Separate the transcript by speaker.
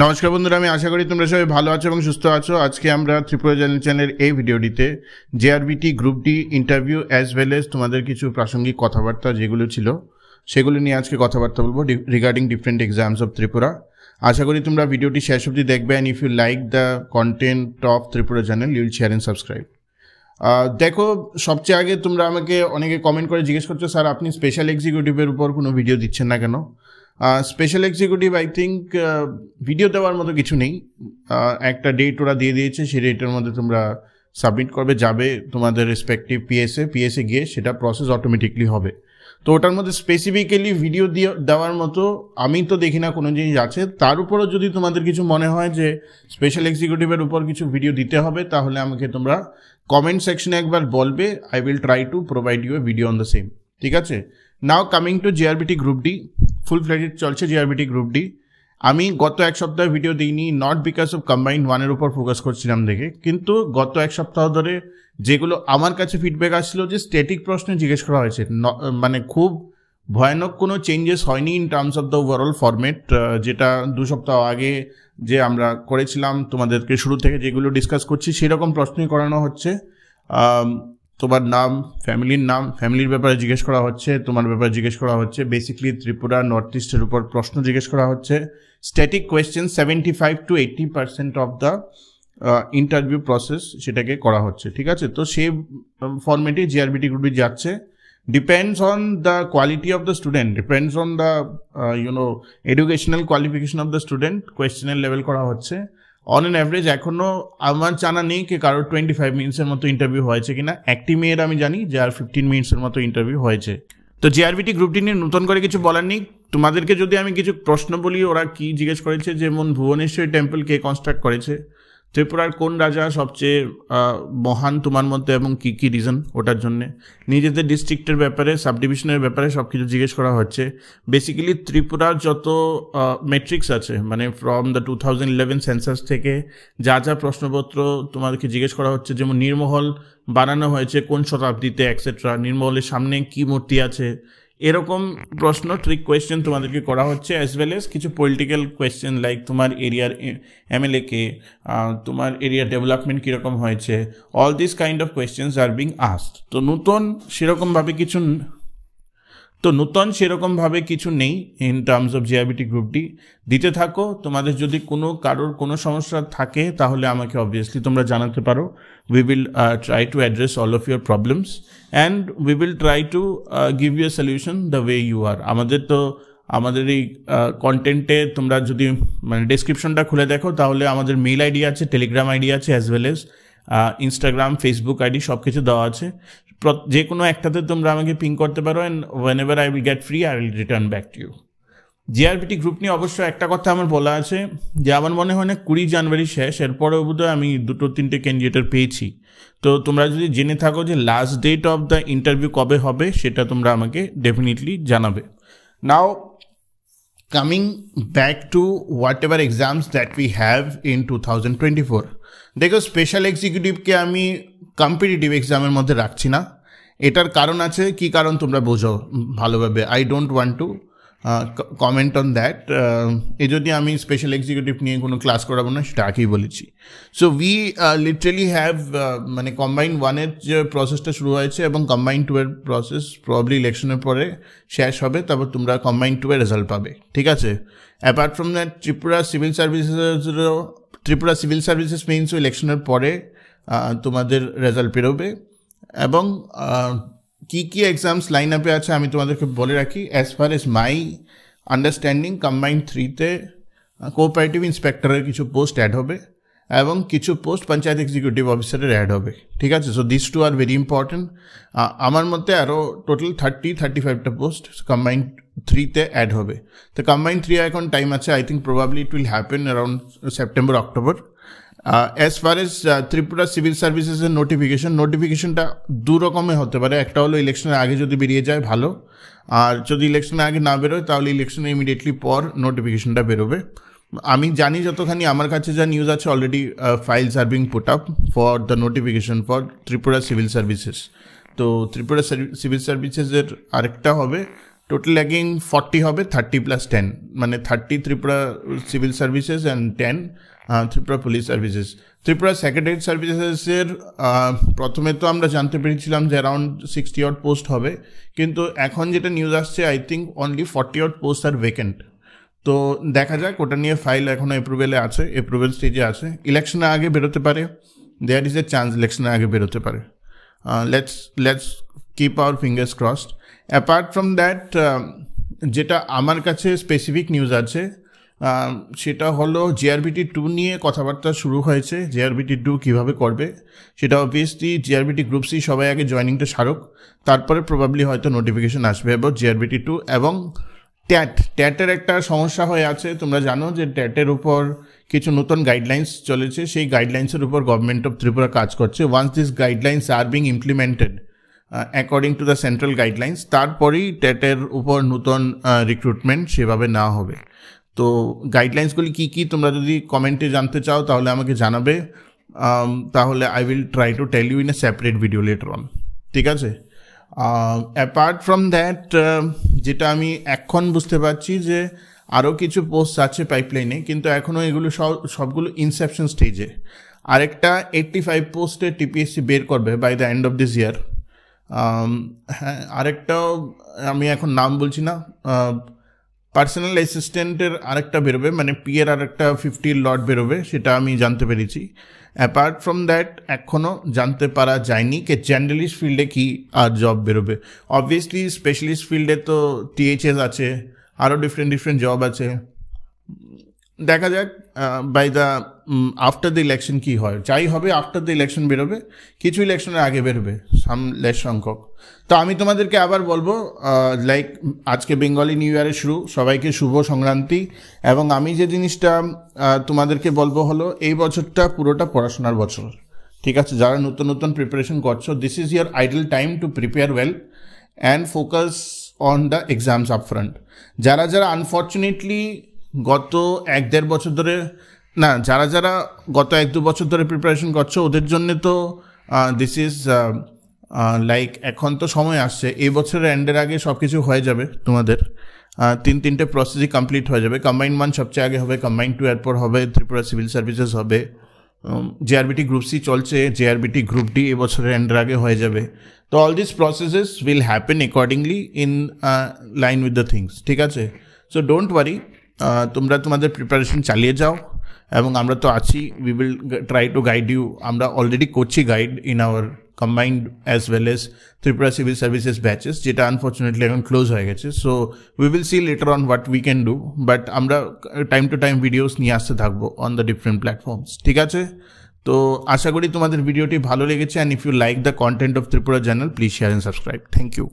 Speaker 1: নমস্কার বন্ধুরা, আমি আশা করি তোমরা সবাই ভালো আছো এবং সুস্থ আছো। আজকে আমরা ত্রিপুরা চ্যানেলের এই ভিডিওটিতে JRBT group D interview as well age তোমাদের কিছু প্রাসঙ্গিক কথাবার্তা যেগুলো ছিল সেগুলো নিয়ে আজকে কথাবার্তা বলবো regarding different exams of Tripura. আশা করি তোমরা ভিডিওটি শেষ অবধি দেখবে, and if you like the content of Tripura channel you will share and subscribe. দেখো, সবচেয়ে আগে তোমরা আমাকে অনেকে কমেন্ট করে জিজ্ঞেস করছো, স্যার আপনি স্পেশাল এক্সিকিউটিভের উপর কোনো ভিডিও দিচ্ছেন না কেন? Special executive I think video দেওয়ার মতো কিছু নেই। একটা ডেট ওরা দিয়ে দিয়েছে, সেই ডেটের মধ্যে তোমরা সাবমিট করবে, যাবে তোমাদের রেসপেক্টিভ পিএসএ গিয়ে সেটা প্রসেস অটোমেটিকলি হবে। তো ওটার মধ্যে স্পেসিফিক্যালি ভিডিও দেওয়ার মতো আমি তো দেখি না কোনো জিনিস আছে। তার উপরও যদি তোমাদের কিছু মনে হয় যে স্পেশাল এক্সিকিউটিভের উপর কিছু ভিডিও দিতে হবে, তাহলে আমাকে তোমরা কমেন্ট সেকশনে একবার বলবে। I will try to provide you a video on the same. ঠিক আছে? Now coming to GRBT group D, full fledged চলছে জিআরবিটি গ্রুপ ডি। আমি গত এক সপ্তাহ ভিডিও দিইনি, নট বিকজ অফ কম্বাইন্ড ওয়ানের উপর ফোকাস করছিলাম দেখে, কিন্তু গত এক সপ্তাহ ধরে যেগুলো আমার কাছে ফিডব্যাক আসছিল যে স্ট্যাটিক প্রশ্নে জিজ্ঞেস করা হয়েছে, মানে খুব ভয়ানক কোনো চেঞ্জেস হয়নি in terms of the overall format. যেটা 2 সপ্তাহ আগে যে আমরা করেছিলাম তোমাদেরকে শুরু থেকে যেগুলো ডিসকাস করছি সেরকম প্রশ্নই করানো হচ্ছে। তোমার নাম, ফ্যামিলির ব্যাপারে জিজ্ঞেস করা হচ্ছে, তোমার ব্যাপারে জিজ্ঞেস করা হচ্ছে, বেসিক্যালি ত্রিপুরা নর্থ ইস্টের উপর প্রশ্ন জিজ্ঞেস করা হচ্ছে। Static question 75 to 80% of the interview process সেটাকে করা হচ্ছে। ঠিক আছে? তো সেই ফরম্যাটে জিআরবিটি গ্রুপে যাচ্ছে। Depends on the quality of the student, depends on the educational qualification of the student, কোয়েশ্চেনের লেভেল করা হচ্ছে। অন অ্যান অ্যাভারেজ এখনও আমার জানা নেই কি কারোর 25 মিনিটসের মতো ইন্টারভিউ হয়েছে কিনা। একটি মেয়ের আমি জানি যে আর 15 মিনিটসের মতো ইন্টারভিউ হয়েছে। তো জিআরবিটি গ্রুপটি নিয়ে নতুন করে কিছু বলার নেই। তোমাদেরকে যদি আমি কিছু প্রশ্ন বলি, ওরা কি জিজ্ঞেস করেছে, যেমন ভুবনেশ্বরী টেম্পল কে কনস্ট্রাক্ট করেছে, ত্রিপুরার কোন রাজা সবচেয়ে মহান তোমার মধ্যে এবং কী কী রিজন ওটার জন্যে, নিজেদের ডিস্ট্রিক্টের ব্যাপারে, সাব ডিভিশনের ব্যাপারে সব কিছু জিজ্ঞেস করা হচ্ছে। বেসিক্যালি ত্রিপুরার যত মেট্রিক্স আছে, মানে ফ্রম দ্য 2011 সেন্সাস থেকে যা যা প্রশ্নপত্র তোমাদেরকে জিজ্ঞেস করা হচ্ছে, যেমন নির্মহল বানানো হয়েছে কোন শতাব্দীতে এক্সেট্রা, নির্মহলের সামনে কি মূর্তি আছে, এরকম প্রশ্ন ট্রিক কোয়েশ্চেন তোমাদেরকে করা হচ্ছে। অ্যাজ ওয়েল এজ কিছু পলিটিক্যাল কোয়েশ্চেন লাইক তোমার এরিয়ার এমএলএ কে, তোমার এরিয়ার ডেভেলপমেন্ট কীরকম হয়েছে, all this kind of questions are being asked. তো নূতন সেরকমভাবে কিছু নেই ইন টার্মস অফ জিআরবিটি গ্রুপটি। দিতে থাকো। তোমাদের যদি কারোর কোনো সমস্যা থাকে তাহলে আমাকে অবভিয়াসলি তোমরা জানাতে পারো। We will try to address all of your problems and we will try to give you a solution the way you are. আমাদের এই কন্টেন্টে তোমরা যদি মানে ডেসক্রিপশনটা খুলে দেখো, তাহলে আমাদের মেইল আইডি আছে, টেলিগ্রাম আইডি আছে, as well age Instagram, Facebook ID সব কিছু দেওয়া আছে। যে কোনো একটাতে তোমরা আমাকে পিং করতে পারো, and whenever I will get free I will return back to you. GRBT group নিয়ে অবশ্য একটা কথা আমার বলা আছে যে আমার মনে হয় না 20 জানুয়ারি শেষ, এরপরেও বোধহয় আমি 2-3টে ক্যান্ডিডেট পেয়েছি। তো তোমরা যদি জেনে থাকো যে last date of the interview কবে হবে, সেটা তোমরা আমাকে ডেফিনেটলি জানাবে। Now coming back to whatever exams that we have in 2024। দেখো, স্পেশাল এক্সিকিউটিভকে আমি কম্পিটিটিভ এক্সামের মধ্যে রাখছি না। এটার কারণ আছে, কি কারণ তোমরা বোঝো ভালোভাবে। I don't want to comment on that. যদি আমি স্পেশাল এক্সিকিউটিভ নিয়ে কোনো ক্লাস করাবো না, সেটা আগেই বলেছি। সো উই লিটারেলি হ্যাভ মানে কম্বাইন্ড ওয়ানের যে প্রসেসটা শুরু হয়েছে এবং কম্বাইন্ড 2-এর প্রসেস প্রবাবলি ইলেকশনের পরে শেষ হবে, তারপর তোমরা কম্বাইন্ড 2-এর রেজাল্ট পাবে। ঠিক আছে? Apart from that Tripura civil services মেইনসও ইলেকশনের পরে তোমাদের রেজাল্ট বেরোবে। এবং কী কী এক্সামস লাইন আপে আছে আমি তোমাদেরকে বলে রাখি। As far as my understanding, combined 3-তে কোঅপারেটিভ ইন্সপেক্টরের কিছু পোস্ট অ্যাড হবে এবং কিছু পোস্ট পঞ্চায়েত এক্সিকিউটিভ অফিসারের অ্যাড হবে। ঠিক আছে? So this 2 are very important. আমার মতে আরও টোটাল 30-35টা পোস্ট কম্বাইন্ড 3-তে অ্যাড হবে। তো কম্বাইন্ড 3 এখন টাইম আছে। I think probably it will happen around September October. As far as Tripura civil সার্ভিসেসের নোটিফিকেশনটা 2 রকমের হতে পারে। একটা হলো ইলেকশনের আগে যদি বেরিয়ে যায় ভালো, আর যদি ইলেকশনের আগে না বেরোয় তাহলে ইলেকশনের ইমিডিয়েটলি পর নোটিফিকেশনটা বেরোবে। আমি জানি যতখানি আমার কাছে যা নিউজ আছে, already files are being put up for the notification for Tripura civil services. তো ত্রিপুরা সিভিল সার্ভিসেসের আরেকটা হবে টোটাল র্যাঙ্কিং 40 হবে, 30+10, মানে 30 Tripura civil services and 10 Tripura police services. Tripura secretariat সার্ভিসেসের প্রথমে তো আমরা জানতে পেরেছিলাম যে অ্যারাউন্ড 60 odd পোস্ট হবে, কিন্তু এখন যেটা নিউজ আসছে I think only 40 odd post are vacant. তো দেখা যাক, ওটা নিয়ে ফাইল এখনও অ্যাপ্রুভেলে আছে, অ্যাপ্রুভেল স্টেজে আছে। ইলেকশনের আগে বেরোতে পারে, দেয়ার ইজ এ চান্স ইলেকশনের আগে বেরোতে পারে। Let's keep our fingers crossed. Apart from that, যেটা আমার কাছে স্পেসিফিক নিউজ আছে সেটা হলো জিআরবিটি 2 নিয়ে কথাবার্তা শুরু হয়েছে। জিআরবিটি 2 কীভাবে করবে সেটা অবভিয়াসলি জিআরবিটি গ্রুপ সি সবাই আগে জয়েনিংটা সারুক, তারপরে প্রবাবলি হয়তো নোটিফিকেশন আসবে অ্যাবাউট জিআরবিটি 2। এবং ট্যাটের একটা সমস্যা হয়ে আছে, তোমরা জানো যে ট্যাটের উপর কিছু নতুন গাইডলাইন্স চলেছে, সেই গাইডলাইন্সের উপর গভর্নমেন্ট অফ ত্রিপুরা কাজ করছে। Once this guidelines are being implemented according to the central guidelines, তারপরেই ট্যাটের উপর নতুন রিক্রুটমেন্ট সেভাবে না হবে। তো গাইডলাইন্সগুলি কী কী তোমরা যদি কমেন্টে জানতে চাও তাহলে আমাকে জানাবে, তাহলে I will try to tell you in a separate video later on, ঠিক আছে? অ্যাপার্ট ফ্রম দ্যাট, যেটা আমি এখন বুঝতে পারছি যে আরও কিছু পোস্ট আছে পাইপলাইনে, কিন্তু এখনও এগুলো সবগুলো ইনসেপশন স্টেজে। আরেকটা 85 পোস্টে টিপিএসসি বের করবে by the end of this year. হ্যাঁ, আরেকটাও আমি এখন নাম বলছি না, পার্সোনাল অ্যাসিস্ট্যান্টের আরেকটা বেরোবে, মানে পিএর আরেকটা 50 লট বেরোবে, সেটা আমি জানতে পেরেছি। অ্যাপার্ট ফ্রম দ্যাট এখনও জানতে পারা যায়নি যে জেনারেলিস্ট ফিল্ডে কি আর জব বেরোবে। অবভিয়াসলি স্পেশালিস্ট ফিল্ডে তো টিএইচএস আছে, আরও ডিফারেন্ট জব আছে। দেখা যাক by the after the election কী হয়। যাই হবে আফটার দ্য ইলেকশন বেরোবে, কিছু ইলেকশনের আগে বেরোবে লেস সংখ্যক। তো আমি তোমাদেরকে আবার বলবো, লাইক আজকে বেঙ্গলি নিউ ইয়ারের শুরু, সবাইকে শুভ সংক্রান্তি। এবং আমি যে জিনিসটা তোমাদেরকে বলবো হলো, এই বছরটা পুরোটা পড়াশোনার বছর, ঠিক আছে? যারা নতুন প্রিপারেশন করছো, this is year idol time to prepare well and focus on the exams upfront. যারা আনফর্চুনেটলি গত 1-1.5 বছর ধরে যারা গত 1-2 বছর ধরে প্রিপারেশন করছো, ওদের জন্য তো দিস ইজ লাইক এখন তো সময় আসছে, এই বছরের এন্ডের আগে সব কিছু হয়ে যাবে তোমাদের। 3 প্রসেসই কমপ্লিট হয়ে যাবে। কম্বাইন্ড 1 সবচেয়ে আগে হবে, কম্বাইন্ড 2 এরপর হবে ত্রিপুরা সিভিল সার্ভিসেস হবে, জিআরবিটি গ্রুপ সি চলছে, জিআরবিটি গ্রুপ ডি এবছরের এন্ডের আগে হয়ে যাবে। তো all this processes will happen accordingly in line with the things, ঠিক আছে? সো ডোন্ট ওয়ারি, তোমরা তোমাদের প্রিপারেশন চালিয়ে যাও এবং আমরা তো আছি, we will try to guide you. আমরা অলরেডি করছি guide in our combined as well as Tripura civil services batches, যেটা আনফর্চুনেটলি এখন ক্লোজ হয়ে গেছে। So we will see later on what we can do, but আমরা টাইম টু টাইম ভিডিওস নিয়ে আসতে থাকবো অন দ্য ডিফারেন্ট প্ল্যাটফর্মস, ঠিক আছে? তো আশা করি তোমাদের ভিডিওটি ভালো লেগেছে, and if you like the content of Tripura channel, please share and subscribe. Thank you.